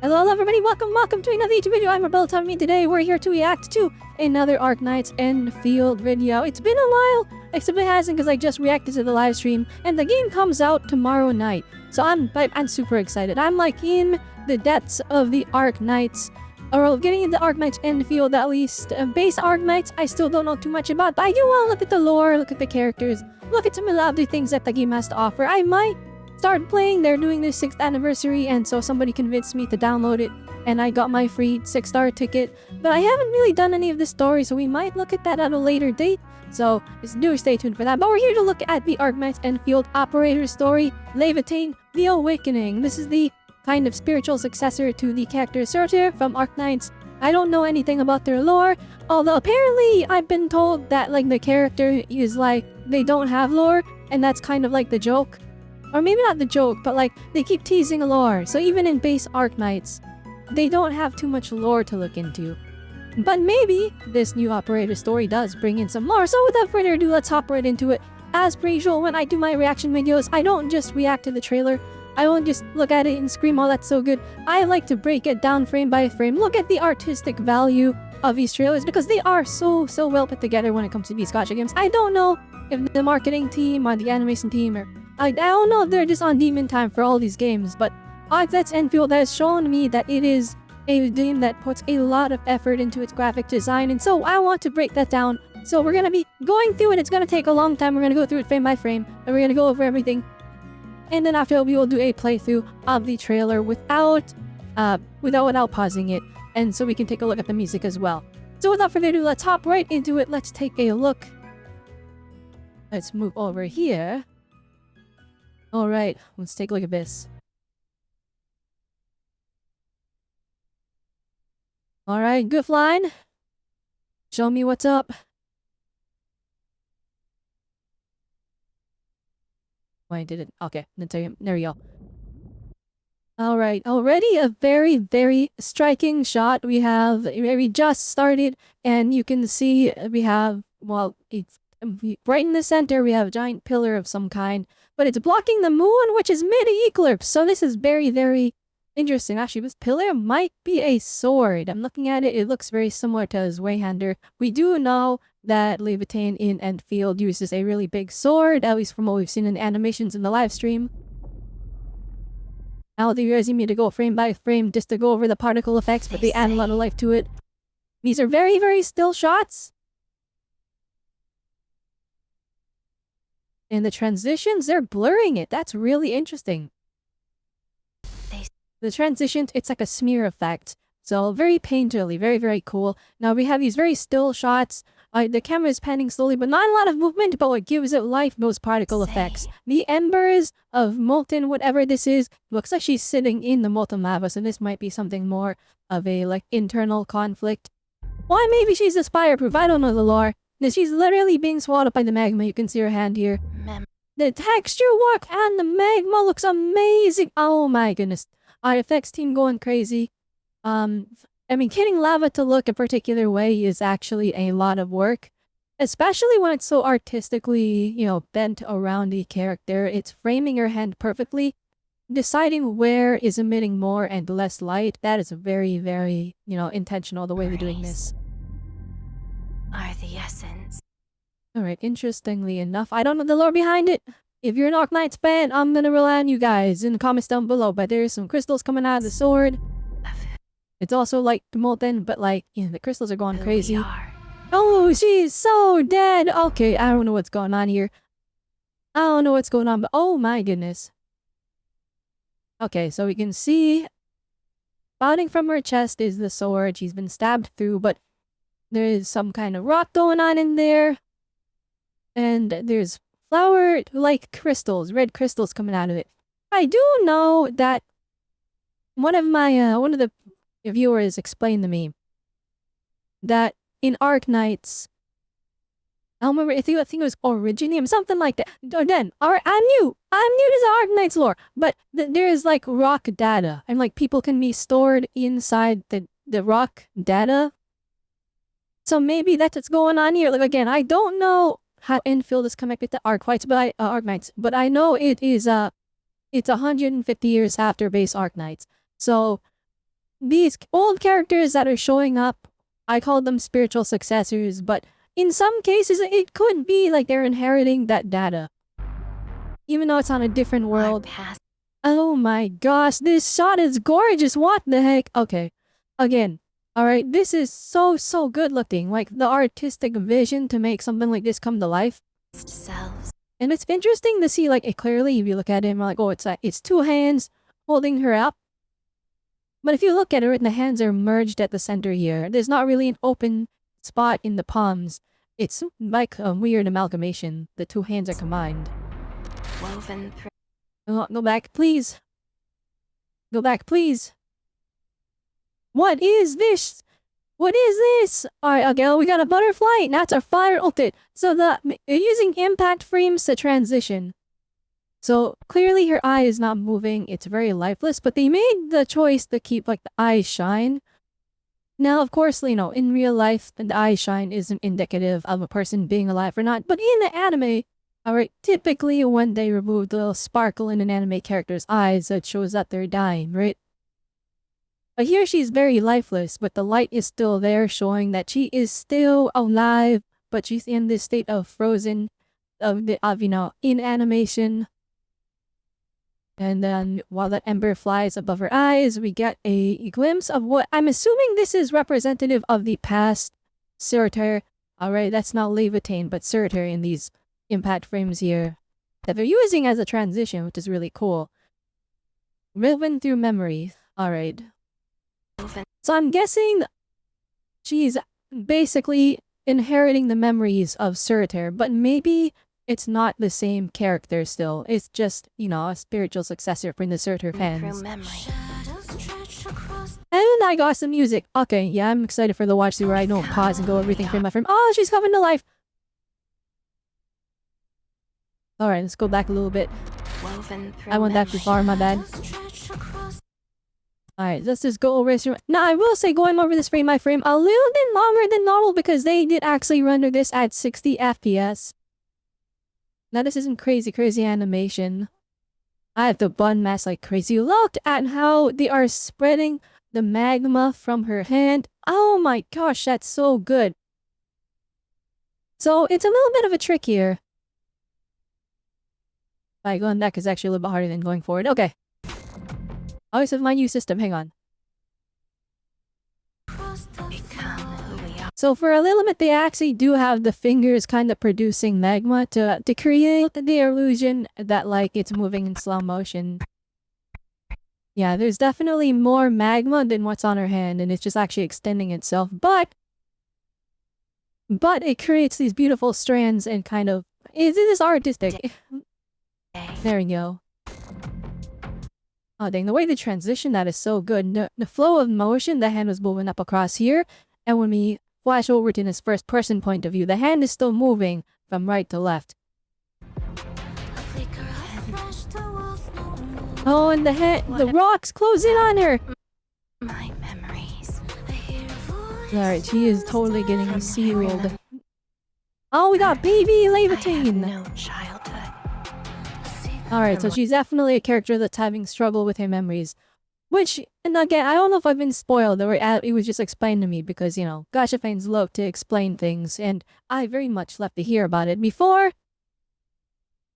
Hello everybody, welcome to another YouTube video. I'm Robelle. Today we're here to react to another Arknights Endfield video. It's been a while, except it hasn't because I just reacted to the live stream and the game comes out tomorrow night. So I'm super excited. I'm like in the depths of the Arknights, or getting into Arknights Endfield at least. Base Arknights I still don't know too much about, but I do want to look at the lore, look at the characters, look at some of the other things that the game has to offer. I might start playing. They're doing their 6th anniversary, and so somebody convinced me to download it and I got my free 6-star ticket, but I haven't really done any of the story, so we might look at that at a later date, so do stay tuned for that. But we're here to look at the Arknights Endfield operator story, Laevatain, The Awakening. This is the kind of spiritual successor to the character Surtur from Arknights. I don't know anything about their lore, although apparently I've been told that like the character is like they don't have lore, and that's kind of like the joke. Or maybe not the joke, but like, they keep teasing lore. So even in base Arknights, they don't have too much lore to look into. But maybe this new operator story does bring in some lore. So without further ado, let's hop right into it. As per usual, when I do my reaction videos, I don't just react to the trailer. I won't just look at it and scream, oh that's so good. I like to break it down frame by frame, look at the artistic value of these trailers, because they are so well put together when it comes to these gacha games. I don't know if the marketing team or the animation team or I don't know if they're just on demon time for all these games, but Arknights Endfield has shown me that it is a game that puts a lot of effort into its graphic design, and so I want to break that down. So we're gonna be going through it. It's gonna take a long time. We're gonna go through it frame by frame, and we're gonna go over everything. And then after we will do a playthrough of the trailer without pausing it, and so we can take a look at the music as well. So without further ado, let's hop right into it. Let's take a look. Let's move over here. Alright, let's take a look at this. Alright, good flying. Show me what's up. Why did it? Okay, there we go. Alright, already a very striking shot. We just started, and you can see we have, well, it's right in the center, we have a giant pillar of some kind. But it's blocking the moon, which is mid-eclipse. So this is very interesting. Actually, this pillar might be a sword. I'm looking at it. It looks very similar to his Wayhander. We do know that Laevatain in Endfield uses a really big sword, at least from what we've seen in the animations in the live stream. Now they're using me to go frame by frame just to go over the particle effects, but they add a lot of life to it. These are very still shots. And the transitions, they're blurring it. That's really interesting. The transitions, it's like a smear effect. So very painterly, very cool. Now we have these very still shots. The camera is panning slowly, but not a lot of movement, but what gives it life, those particle effects. The embers of molten, whatever this is, looks like she's sitting in the molten lava, so this might be something more of a like internal conflict. Why maybe she's a spire-proof, I don't know the lore. She's literally being swallowed up by the magma. You can see her hand here. The texture work and the magma looks amazing. Oh my goodness. Our effects team going crazy. I mean, getting lava to look a particular way is actually a lot of work. Especially when it's so artistically, you know, bent around the character. It's framing her hand perfectly. Deciding where is emitting more and less light. That is very, you know, intentional the way they're doing this. Are the essence. Alright, interestingly enough, I don't know the lore behind it. If you're an Arknights fan, I'm gonna rely on you guys in the comments down below, but there's some crystals coming out of the sword. It's also like molten, but like, you know, the crystals are going crazy. Oh, she's so dead! Okay, I don't know what's going on here. I don't know what's going on, but oh my goodness. Okay, so we can see spouting from her chest is the sword. She's been stabbed through, but there is some kind of rock going on in there. And there's flower-like crystals, red crystals coming out of it. I do know that one of the viewers explained to me that in Arknights, I don't remember, I think it was Originium, something like that. Then, I'm new to the Arknights lore, but there is like rock data, and like people can be stored inside the rock data. So maybe that's what's going on here. Like again, I don't know how Endfield is connected to Arknights, but I know it is it's 150 years after base Arknights. So these old characters that are showing up, I call them spiritual successors, but in some cases it could be like they're inheriting that data. Even though it's on a different world. Oh my gosh, this shot is gorgeous. What the heck? Okay. Again. Alright, this is so good looking. Like the artistic vision to make something like this come to life. And it's interesting to see, like, it clearly, if you look at it, like, oh, it's two hands holding her up. But if you look at it, the hands are merged at the center here. There's not really an open spot in the palms. It's like a weird amalgamation. The two hands are combined. Woven through. Go back, please. Go back, please. What is this? What is this? Alright, okay, we got a butterfly. That's our fire ulted. So using impact frames to transition. So clearly her eye is not moving. It's very lifeless, but they made the choice to keep like the eyes shine. Now, of course, you know, in real life, the eye shine isn't indicative of a person being alive or not. But in the anime, alright, typically when they remove the little sparkle in an anime character's eyes, it shows that they're dying, right? But here she's very lifeless, but the light is still there, showing that she is still alive, but she's in this state of frozen, you know, in animation. And then while that ember flies above her eyes, we get a glimpse of what I'm assuming this is representative of the past Surtur. Alright, that's not Laevatain, but Surtur in these impact frames here that they're using as a transition, which is really cool. Woven through memory. Alright. So I'm guessing she's basically inheriting the memories of Surtur, but maybe it's not the same character still. It's just, you know, a spiritual successor from the Surtur fans. And I got some music. Okay, yeah, I'm excited for the watch through where I don't pause and go everything frame by frame. Oh, she's coming to life! Alright, let's go back a little bit. I went that too far, my bad. Alright, let's just go over this. Now, I will say going over this frame by frame a little bit longer than normal because they did actually render this at 60 FPS. Now, this isn't crazy animation. I have to button mash like crazy. Look at how they are spreading the magma from her hand. Oh my gosh, that's so good. So, it's a little bit of a trick here. Alright, going back is actually a little bit harder than going forward. Okay. I always have my new system, hang on. So for a little bit, they actually do have the fingers kind of producing magma to create the illusion that like it's moving in slow motion. Yeah, there's definitely more magma than what's on her hand, and it's just actually extending itself. But it creates these beautiful strands and kind of... It is artistic. There we go. Oh dang, the way they transition that is so good. The flow of motion, the hand was moving up across here, and when we flash over to this first person point of view, the hand is still moving from right to left. Oh, and the rocks close in on her! My memories. Alright, she is totally getting sealed. Oh, we got baby Laevatain! No childhood. Alright, so she's definitely a character that's having struggle with her memories. Which, and again, I don't know if I've been spoiled or it was just explained to me because, you know, gacha fans love to explain things, and I very much love to hear about it before.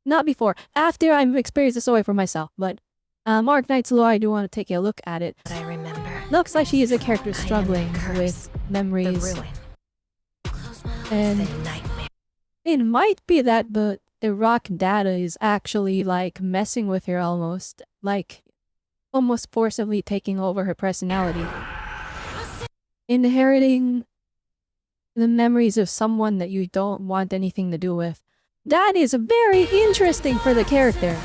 Not before. After I've experienced this away for myself, but Arknights lore, I do want to take a look at it. I remember. Looks like she is a character struggling with memories. And it might be that, but the rock data is actually like messing with her almost. Like almost forcibly taking over her personality. Inheriting the memories of someone that you don't want anything to do with. That is very interesting for the character.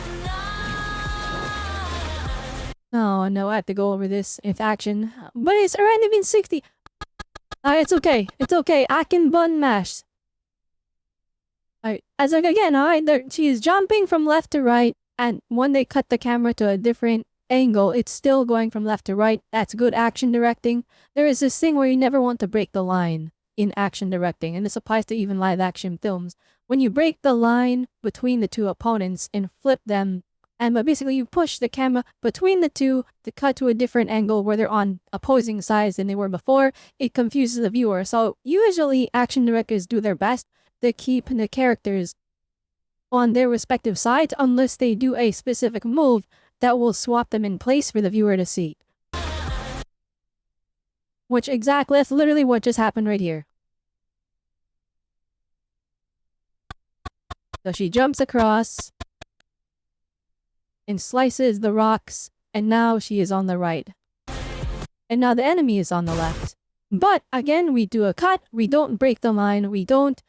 Oh no, I have to go over this with action. But it's already been 60. It's okay. It's okay. I can button mash. Alright, as like again, alright, she is jumping from left to right, and when they cut the camera to a different angle, it's still going from left to right. That's good action directing. There is this thing where you never want to break the line in action directing, and this applies to even live action films. When you break the line between the two opponents and flip them And but basically you push the camera between the two to cut to a different angle where they're on opposing sides than they were before. It confuses the viewer. So usually action directors do their best to keep the characters on their respective sides unless they do a specific move that will swap them in place for the viewer to see. That's literally what just happened right here. So she jumps across and slices the rocks, and now she is on the right. And now the enemy is on the left. But again, we do a cut, we don't break the line, we don't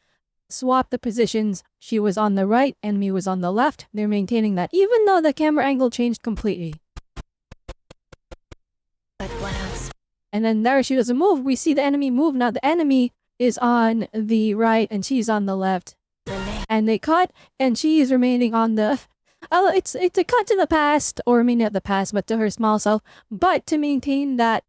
swap the positions. She was on the right, enemy was on the left. They're maintaining that, even though the camera angle changed completely. But what else? And then there she doesn't move. We see the enemy move. Now the enemy is on the right and she's on the left. And they cut and she's remaining on the... it's a cut to the past, or maybe not the past, but to her small self. But to maintain that,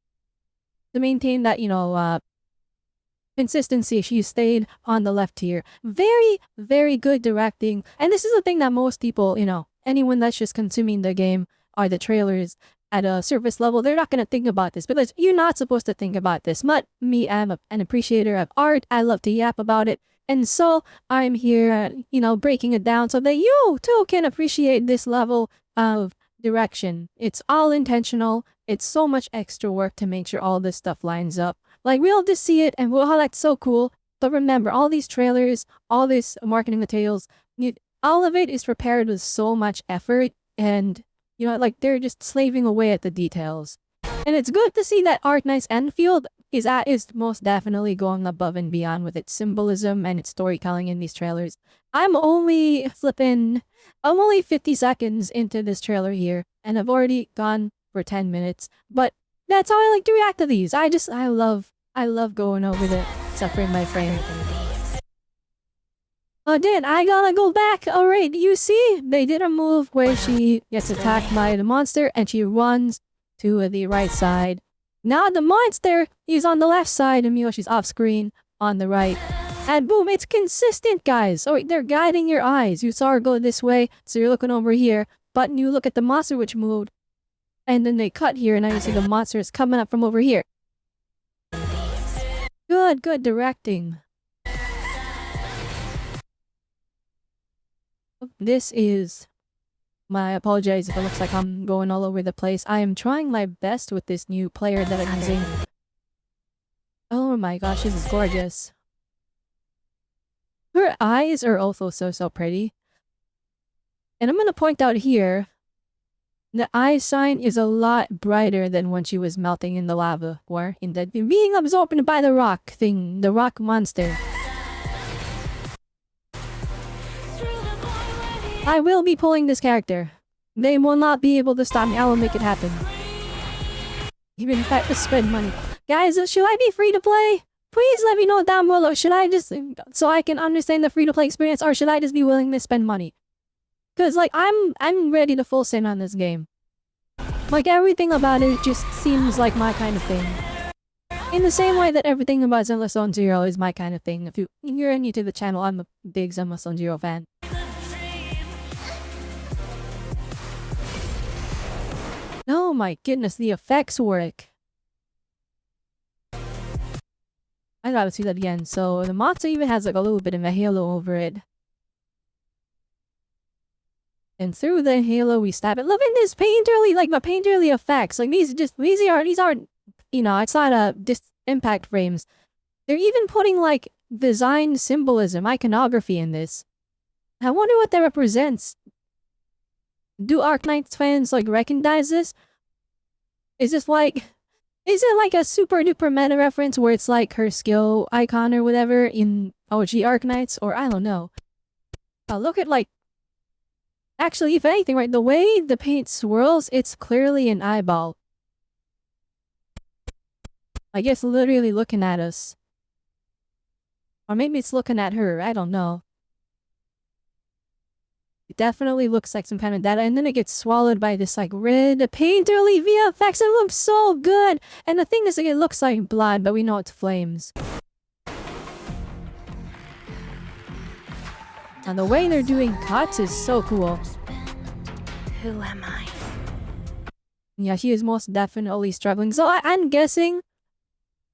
consistency, she stayed on the left here. Very, very good directing. And this is the thing that most people, anyone that's just consuming the game or the trailers at a surface level, they're not going to think about this because you're not supposed to think about this. But me, I'm an appreciator of art. I love to yap about it. And so I'm here, breaking it down so that you too can appreciate this level of direction. It's all intentional. It's so much extra work to make sure all this stuff lines up. Like, we'll just see it and wow, that's so cool. But remember, all these trailers, all this marketing materials, all of it is prepared with so much effort, and they're just slaving away at the details. And it's good to see that Arknights Endfield is most definitely going above and beyond with its symbolism and its storytelling in these trailers. I'm only 50 seconds into this trailer here, and I've already gone for 10 minutes. But that's how I like to react to these. I love going over the suffering my frame. Oh, then I gotta go back. Alright, you see, they did a move where she gets attacked by the monster and she runs to the right side. Now the monster is on the left side and she's off screen on the right. And boom, it's consistent, guys. Oh, they're guiding your eyes. You saw her go this way, so you're looking over here. But you look at the monster which moved. And then they cut here and now you see the monster is coming up from over here. Good directing. I apologize if it looks like I'm going all over the place. I am trying my best with this new player that I'm using. Oh my gosh, this is gorgeous. Her eyes are also so pretty. And I'm gonna point out here, the eye sign is a lot brighter than when she was melting in the lava, or in the being absorbed by the rock thing, the rock monster. I will be pulling this character. They will not be able to stop me. I will make it happen. Even if I have to spend money. Guys, should I be free to play? Please let me know down below. Should I just, so I can understand the free to play experience, or should I just be willing to spend money? Cause I'm ready to full send on this game. Like, everything about it just seems like my kind of thing. In the same way that everything about Zenless Zone Zero is my kind of thing. If you're new to the channel, I'm a big Zenless Zone Zero fan. Oh my goodness, the effects work. I gotta see that again. So the monster even has like a little bit of a halo over it. And through the halo we stab it. Loving this painterly, like the painterly effects. Like these aren't, it's not impact frames. They're even putting like design symbolism, iconography in this. I wonder what that represents. Do Arknights fans like recognize this? Is it like a super duper meta reference where it's like her skill icon or whatever in OG Arknights? Or I don't know. Look at actually, if anything, right, the way the paint swirls, it's clearly an eyeball. I guess literally looking at us. Or maybe it's looking at her, I don't know. It definitely looks like some kind of data, and then it gets swallowed by this like red painterly VFX. It looks so good, and the thing is, like, it looks like blood, but we know it's flames. And the way they're doing cuts is so cool. Who am I? Yeah, she is most definitely struggling. So I'm guessing,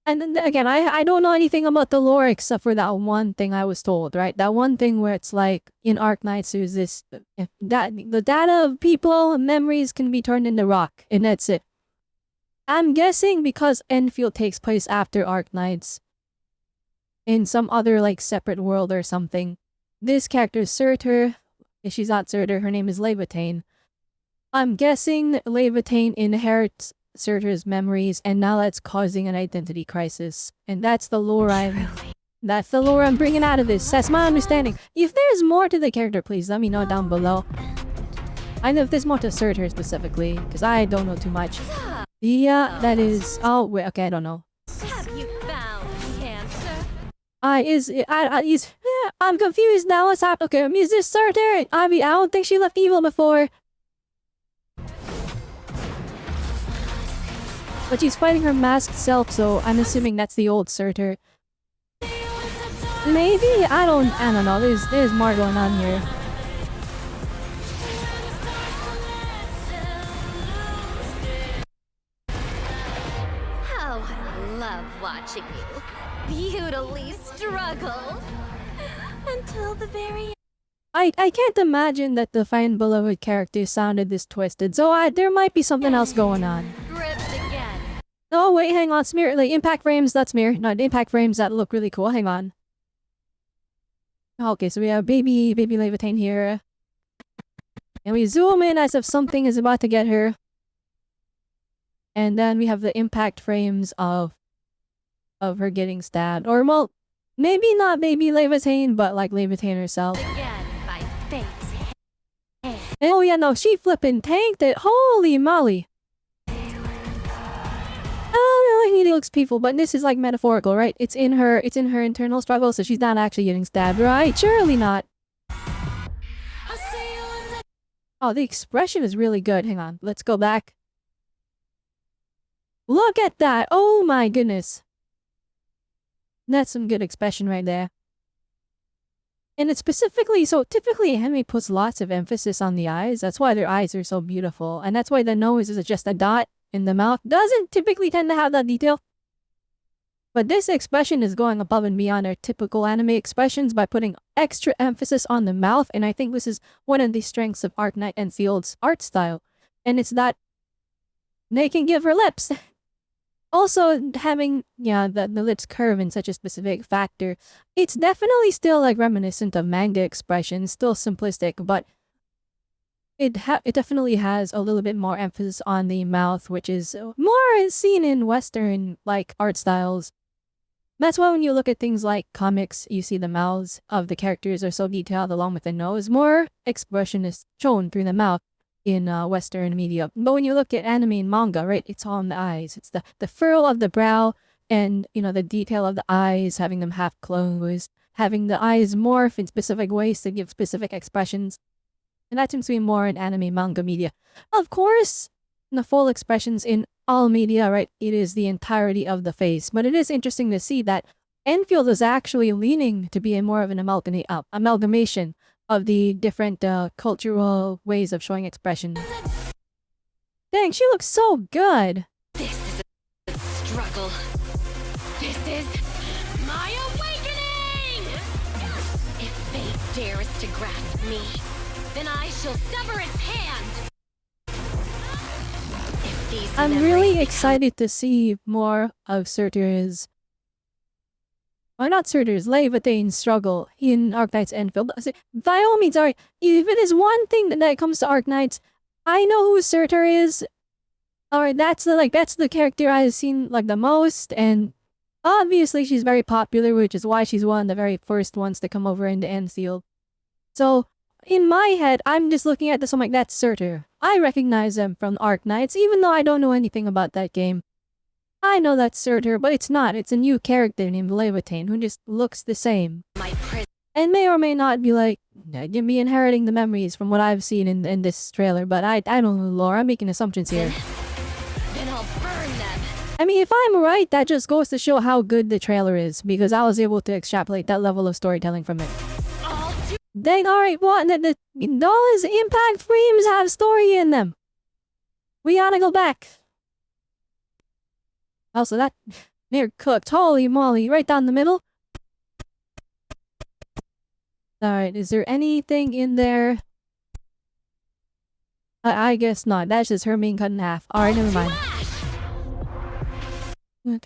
and then again, I don't know anything about the lore except for that one thing I was told, right? That one thing where it's like in Arknights there's this that the data of people and memories can be turned into rock, and that's it. I'm guessing because Endfield takes place after Arknights, in some other like separate world or something. This character is Surtur. If she's not Surtur, her name is Laevatain. I'm guessing that Laevatain inherits Surtur's memories, and now that's causing an identity crisis. And that's the lore I'm bringing out of this. That's my understanding. If there's more to the character, please let me know down below. I know if there's more to Surtur specifically, because I don't know too much. Yeah, that is. Oh wait, okay, I don't know. Have you found cancer? I'm confused now. What's happening? Okay, is this Surtur? I don't think she left evil before. But she's fighting her masked self, so I'm assuming that's the old Surtur. Maybe? I don't know. There's more going on here. How I love watching you beautifully struggle until the very end. I can't imagine that the Fine Beloved character sounded this twisted, so there might be something else going on. Gripped again. Oh wait, hang on, smear, like impact frames, that's smear. No, the impact frames that look really cool, hang on. Okay, so we have baby Laevatain here. And we zoom in as if something is about to get her. And then we have the impact frames of her getting stabbed. Or well, maybe not baby Laevatain, but like Laevatain herself. Again by fate's hand. And oh yeah, no, she flippin' tanked it. Holy moly. Oh no, he looks peaceful, but this is like metaphorical, right? It's in her internal struggle, so she's not actually getting stabbed, right? Surely not. Oh, the expression is really good. Hang on, let's go back. Look at that! Oh my goodness. That's some good expression right there. And it's specifically, so typically anime puts lots of emphasis on the eyes. That's why their eyes are so beautiful. And that's why the nose is just a dot in the mouth. Doesn't typically tend to have that detail. But this expression is going above and beyond our typical anime expressions by putting extra emphasis on the mouth. And I think this is one of the strengths of Arknight and Field's art style. And it's that they can give her lips. Also, having, the lips curve in such a specific factor, it's definitely still like reminiscent of manga expressions, still simplistic, but it definitely has a little bit more emphasis on the mouth, which is more seen in Western like art styles. That's why when you look at things like comics, you see the mouths of the characters are so detailed along with the nose. More expression is shown through the mouth in Western media. But when you look at anime and manga, right, it's all in the eyes. It's the furrow of the brow and, the detail of the eyes, having them half closed, having the eyes morph in specific ways to give specific expressions. And that seems to be more in anime manga media. Of course, the full expressions in all media, right, it is the entirety of the face. But it is interesting to see that Endfield is actually leaning to be more of an amalgamation of the different cultural ways of showing expression. Dang, she looks so good. This is a struggle. This is my awakening! If fate dares to grasp me, then I shall sever its hand. If these I'm memories really become excited to see more of Surtur's, or not Surtur's, Laevatain's struggle in Arknights Endfield. By all means, sorry, if it is one thing that comes to Arknights, I know who Surtur is. Alright, that's the character I've seen like the most, and obviously she's very popular, which is why she's one of the very first ones to come over into Endfield. So, in my head, I'm just looking at this, I'm like, that's Surtur. I recognize him from Arknights, even though I don't know anything about that game. I know that's Surtur, but it's not. It's a new character named Laevatain who just looks the same. my prison. And may or may not be like, be inheriting the memories from what I've seen in this trailer, but I don't know, Laura. I'm making assumptions here. Then I'll burn them. I mean, if I'm right, that just goes to show how good the trailer is, because I was able to extrapolate that level of storytelling from it. All to Dang, alright, what? Those impact frames have story in them. We gotta go back. Also, that they're cooked. Holy moly, right down the middle. Alright, is there anything in there? I guess not. That's just her being cut in half. Alright, never mind.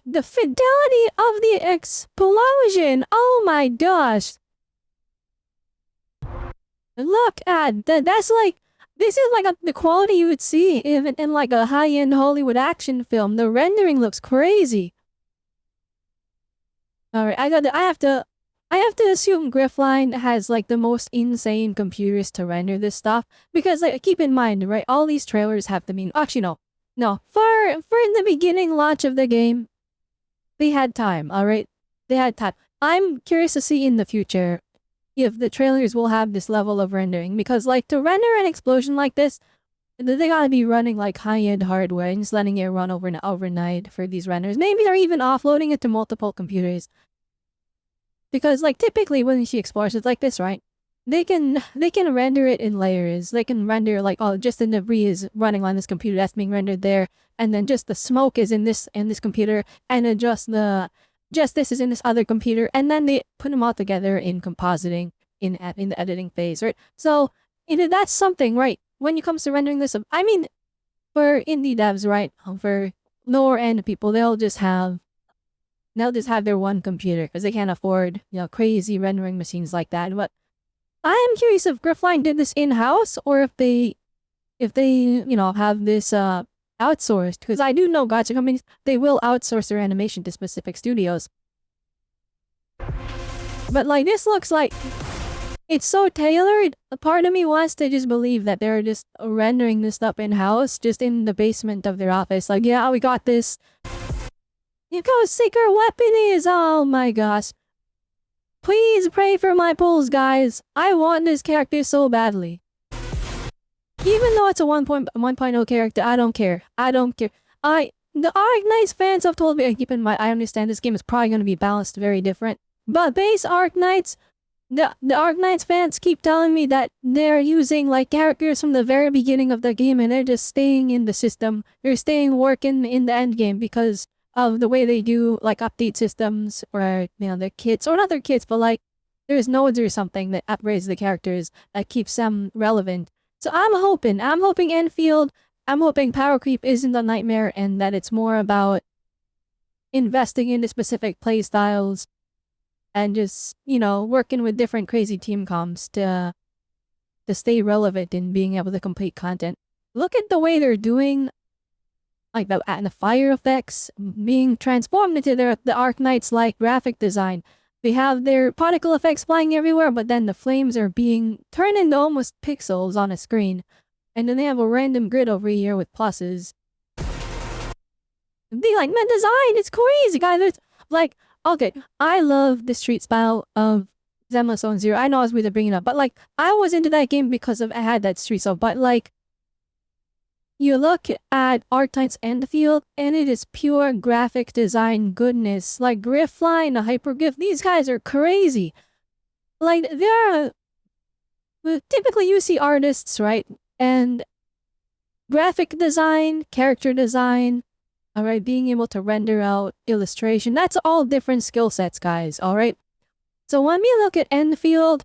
The fidelity of the explosion! Oh my gosh! Look at that. That's like, this is like the quality you would see even in like a high-end Hollywood action film. The rendering looks crazy. Alright, I have to assume Griffline has like the most insane computers to render this stuff. Because like, keep in mind, right, all these trailers have to mean, actually no. No, for the beginning launch of the game, they had time, alright? They had time. I'm curious to see in the future if the trailers will have this level of rendering. Because like, to render an explosion like this, they gotta be running like high-end hardware and just letting it run overnight for these renders. Maybe they're even offloading it to multiple computers. Because like typically when she explores it like this, right? They can render it in layers. They can render like, oh, just the debris is running on this computer that's being rendered there, and then just the smoke is in this computer, and then just this is in this other computer, and then they put them all together in compositing in the editing phase, right? So that's something, right? When it comes to rendering this, I mean, for indie devs, right? For lower end people, they'll just have their one computer because they can't afford, crazy rendering machines like that. But I am curious if Griffline did this in-house or if they have this outsourced. Because I do know gacha companies, they will outsource their animation to specific studios. But like, this looks like it's so tailored. A part of me wants to just believe that they're just rendering this stuff in-house, just in the basement of their office. Like, yeah, we got this. Look how sick her weapon is! Oh my gosh. Please pray for my pulls, guys. I want this character so badly. Even though it's a 1.0 character, I don't care. The Arknights fans have told me, keep in mind, I understand this game is probably going to be balanced very different. But base Arknights, the Arknights fans keep telling me that they're using like characters from the very beginning of the game and they're just staying in the system. They're staying working in the end game because of the way they do like update systems or their kits, or not their kits, but like there's nodes or something that upgrades the characters that keeps them relevant. So I'm hoping Endfield, I'm hoping Power Creep isn't a nightmare and that it's more about investing into specific playstyles and just, working with different crazy team comps to stay relevant in being able to complete content. Look at the way they're doing like the fire effects being transformed into the Arknights like graphic design. They have their particle effects flying everywhere, but then the flames are being turned into almost pixels on a screen. And then they have a random grid over here with pluses. They like, man, design, it's crazy, guys. It's like, okay, I love the street style of Zenless Zone Zero. I know I was going to bring it up, but like, I was into that game because I had that street style, but like, you look at Arknights Endfield, and it is pure graphic design goodness. Like Griffline, Hyperglyph, these guys are crazy. Like, typically you see artists, right? And graphic design, character design, alright, being able to render out illustration, that's all different skill sets, guys, alright? So when we look at Endfield,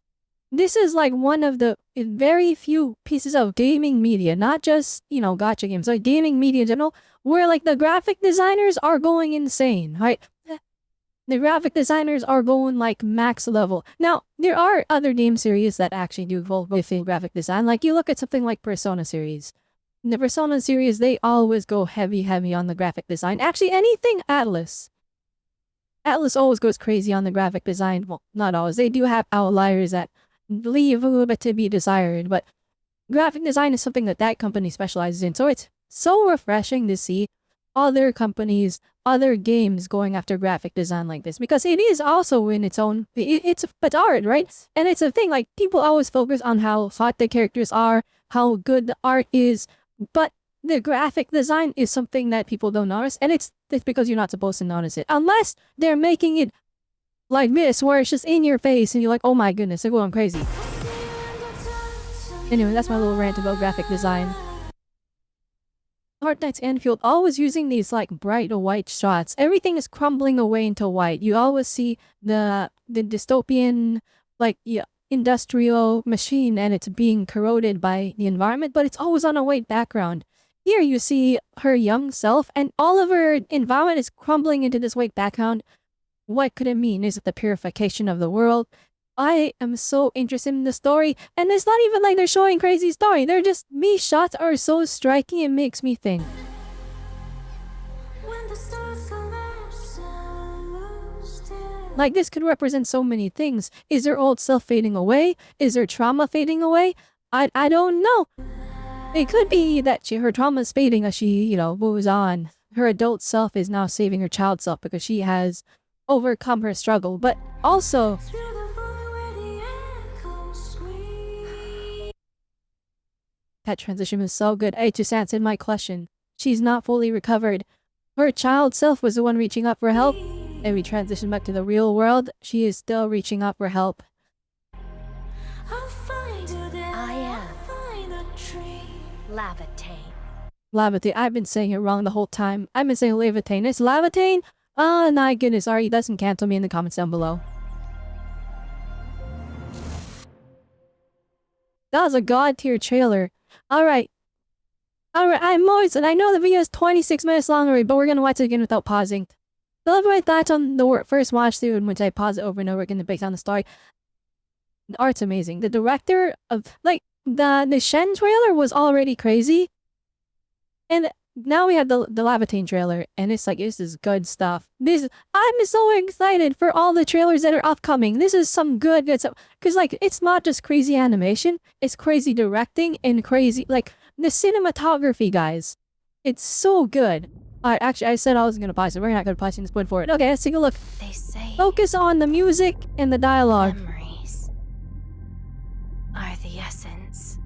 this is like one of the very few pieces of gaming media, not just, gacha games, like gaming media in general, where like the graphic designers are going insane, right? The graphic designers are going like max level. Now, there are other game series that actually do full graphic design. Like you look at something like Persona series. In the Persona series, they always go heavy on the graphic design. Actually, anything Atlas. Atlas always goes crazy on the graphic design. Well, not always. They do have outliers that leave a little bit to be desired, but graphic design is something that company specializes in. So it's so refreshing to see other companies, other games going after graphic design like this, because it is also in its own, it's art, right? And it's a thing, like people always focus on how hot the characters are, how good the art is, but the graphic design is something that people don't notice, and it's because you're not supposed to notice it unless they're making it like this, where it's just in your face and you're like, oh my goodness, they're going crazy. Anyway, that's my little rant about graphic design. Arknights Endfield always using these like bright white shots. Everything is crumbling away into white. You always see the dystopian like industrial machine and it's being corroded by the environment, but it's always on a white background. Here you see her young self and all of her environment is crumbling into this white background. What could it mean? Is it the purification of the world? I am so interested in the story, and it's not even like they're showing crazy story. They're just, these shots are so striking, it makes me think. Like, this could represent so many things. Is her old self fading away? Is her trauma fading away? I don't know. It could be that her trauma is fading as she, moves on. Her adult self is now saving her child self because she has overcome her struggle, but also that transition was so good. I just answered my question. She's not fully recovered. Her child self was the one reaching up for help, and we transition back to the real world. She is still reaching up for help. I am Laevatain. Laevatain. I've been saying it wrong the whole time. I've been saying Laevatain. It's Laevatain? Oh my goodness, sorry, doesn't cancel me in the comments down below. That was a god tier trailer. Alright, I'm Moise, and I know the video is 26 minutes long already, but we're gonna watch it again without pausing. So love my thoughts on the first watch through in which I pause it over and over again to break down the story. The art's amazing. The director of, like, the Shen trailer was already crazy. And now we have the Laevatain trailer, and it's like, this is good stuff. I'm so excited for all the trailers that are upcoming. This is some good stuff. Because, like, it's not just crazy animation, it's crazy directing and crazy, like, the cinematography, guys. It's so good. Alright, actually, I said I wasn't gonna pause it. We're not gonna pause it, just wait for it. Okay, let's take a look. They say Focus on the music and the dialogue. memories are the essence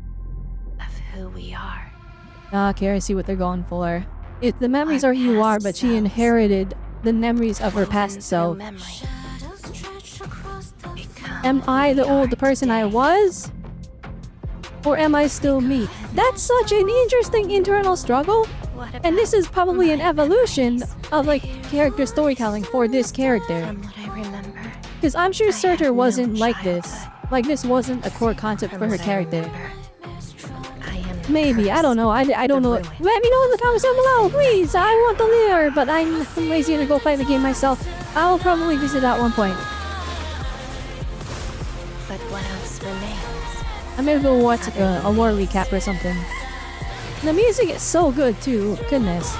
of who we are. Okay, I see what they're going for. If the memories Our are who you are, past but she selves. inherited the memories of her Woven past through self. memory. Become Am I the who we old are person I today. was? Or am I still me? That's such an interesting internal struggle. What And this is probably an my evolution memories? of like character storytelling for this character. From what I remember, Because I'm sure I Surtur have wasn't no like this. childhood. Like this wasn't a core concept from for her what I character. remember, I am Maybe, I cursed. don't know. I don't know. ruin. Let me know in the comments down below, please. I want the lure, but I'm lazy to go play the game myself. I'll probably visit at one point. But what else remains? I'm gonna go watch a war recap or something. The music is so good too. Goodness.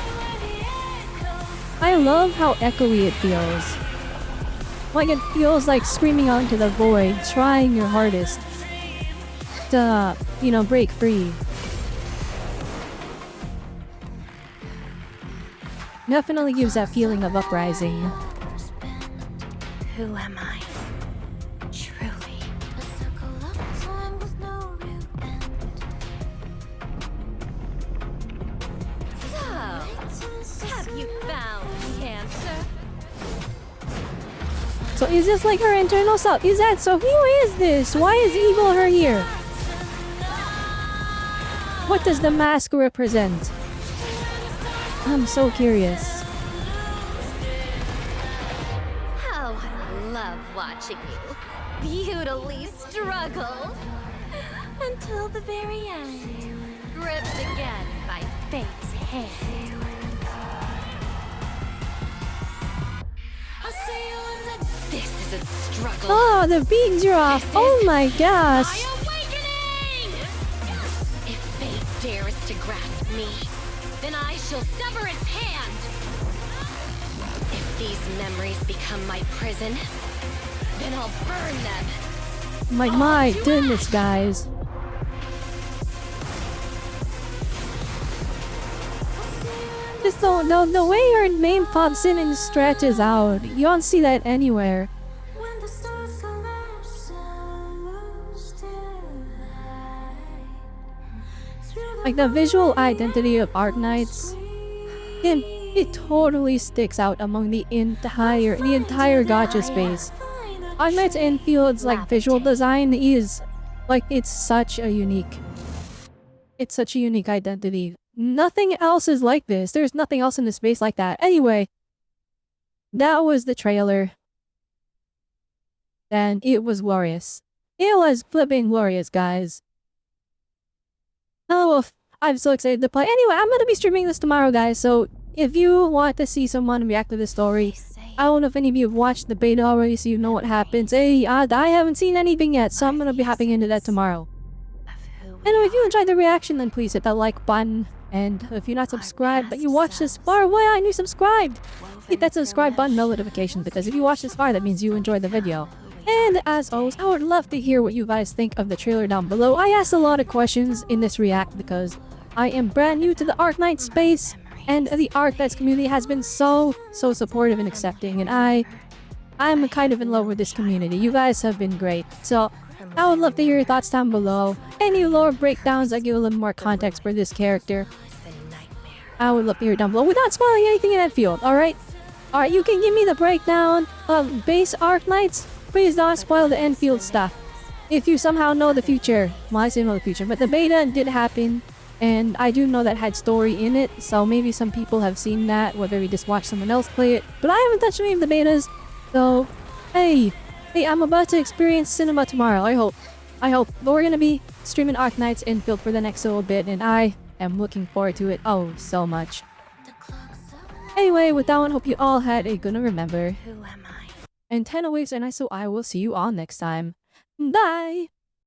I love how echoey it feels. Like it feels like screaming out into the void, trying your hardest to, break free. Definitely gives that feeling of uprising. Who am I? Truly. So, have you found the answer? So is this like her internal self? Is that so? Who is this? Why is evil her here? What does the mask represent? I'm so curious. How I love watching you beautifully struggle until the very end, gripped again by fate's hand. This is a struggle. Oh, the beads are off. Oh my gosh. My awakening! If fate dares to grasp me, then I shall sever its hand. If these memories become my prison, then I'll burn them. My goodness, guys. Just the way her name pops in and stretches out. You don't see that anywhere. Like the visual identity of Arknights, it totally sticks out among the entire gacha space. Arknights Enfield's like visual design is like it's such a unique It's such a unique identity. Nothing else is like this. There's nothing else in the space like that. Anyway, that was the trailer. And it was glorious. It was flipping glorious, guys. Oh, I'm so excited to play. Anyway, I'm gonna be streaming this tomorrow, guys. So if you want to see someone react to this story, I don't know if any of you have watched the beta already, so you know what happens. Hey, I haven't seen anything yet, so I'm gonna be hopping into that tomorrow. Anyway, if you enjoyed the reaction, then please hit that like button. And if you're not subscribed, but you watched this far, why aren't you subscribed? Hit that subscribe button, no notification, because if you watch this far, that means you enjoyed the video. And as always, I would love to hear what you guys think of the trailer down below. I asked a lot of questions in this react because I am brand new to the Arknights space, and the Arknights community has been so supportive and accepting, and I'm kind of in love with this community. You guys have been great. So I would love to hear your thoughts down below. Any lore breakdowns that give a little more context for this character, I would love to hear it down below without spoiling anything in Endfield, alright? Alright, you can give me the breakdown of base Arknights. Please don't spoil the Endfield stuff. If you somehow know the future, well, I say know the future, but the beta did happen, and I do know that had story in it, so maybe some people have seen that, whether we just watched someone else play it, but I haven't touched any of the betas, so, hey, I'm about to experience cinema tomorrow, I hope. But we're gonna be streaming Arknights Endfield for the next little bit, and I am looking forward to it, oh, so much. Anyway, with that one, hope you all had a good remember. Who am I? And 10 awaits, and I will see you all next time. Bye!